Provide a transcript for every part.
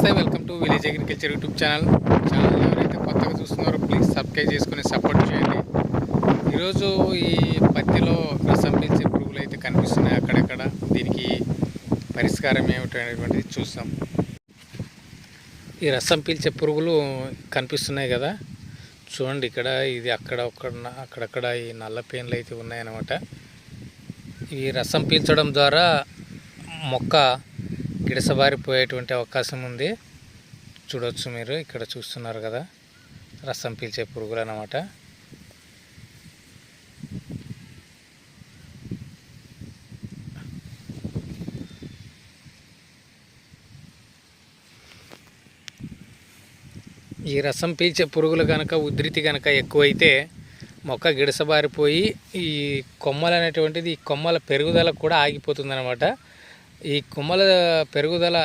నమస్తే, welcome to village agriculture YouTube channel. ఎవరైతే కొత్తగా చూస్తున్నారో ప్లీజ్ సబ్స్క్రైబ్ చేసుకుని సపోర్ట్ చేయండి. ఈరోజు ఈ పత్తిలో రసం పీల్చే పురుగులు అయితే కనిపిస్తున్నాయి అక్కడక్కడ. దీనికి పరిష్కారం ఏమిటనేటువంటిది చూస్తాం. ఈ రసం పీల్చే పురుగులు కనిపిస్తున్నాయి కదా, చూడండి. ఇక్కడ ఇది అక్కడక్కడ ఈ నల్ల పేన్లు అయితే ఉన్నాయన్నమాట. ఈ రసం పీల్చడం ద్వారా మొక్క గిడసబారిపోయేటువంటి అవకాశం ఉంది. చూడవచ్చు, మీరు ఇక్కడ చూస్తున్నారు కదా, రసం పీల్చే పురుగులు అన్నమాట. ఈ రసం పీల్చే పురుగులు కనుక ఉధృతి కనుక ఎక్కువైతే మొక్క గిడసబారిపోయి ఈ కొమ్మలు అనేటువంటిది, ఈ కొమ్మల పెరుగుదల కూడా ఆగిపోతుంది అన్నమాట. ఈ కొమ్మల పెరుగుదల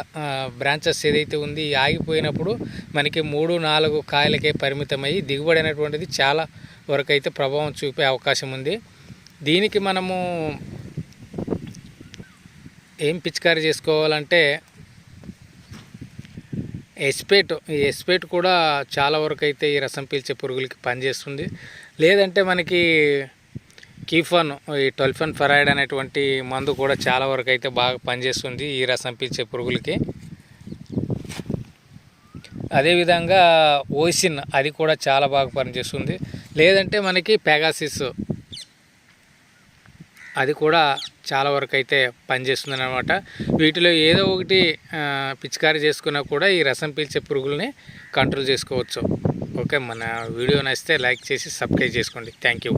బ్రాంచెస్ ఏదైతే ఉంది ఆగిపోయినప్పుడు మనకి 3-4 కాయలకే పరిమితమై దిగుబడి అనేటువంటిది చాలా వరకు అయితే ప్రభావం చూపే అవకాశం ఉంది. దీనికి మనము ఏం పిచికారీ చేసుకోవాలంటే ఈ ఎస్పేట్ కూడా చాలా వరకు అయితే ఈ రసం పీల్చే పురుగులకి పనిచేస్తుంది. లేదంటే మనకి కీఫాన్, ఈ 12 ఫెరాయిడ్ అనేటువంటి మందు కూడా చాలా వరకు అయితే బాగా పనిచేస్తుంది ఈ రసం పీల్చే పురుగులకి. అదేవిధంగా ఓసిన్, అది కూడా చాలా బాగా పనిచేస్తుంది. లేదంటే మనకి పెగాసిస్, అది కూడా చాలా వరకు అయితే పనిచేస్తుంది అన్నమాట. వీటిలో ఏదో ఒకటి పిచికారీ చేసుకున్నా కూడా ఈ రసం పీల్చే పురుగుల్ని కంట్రోల్ చేసుకోవచ్చు. ఓకే, మన వీడియో నచ్చితే లైక్ చేసి సబ్స్క్రైబ్ చేసుకోండి. Thank you.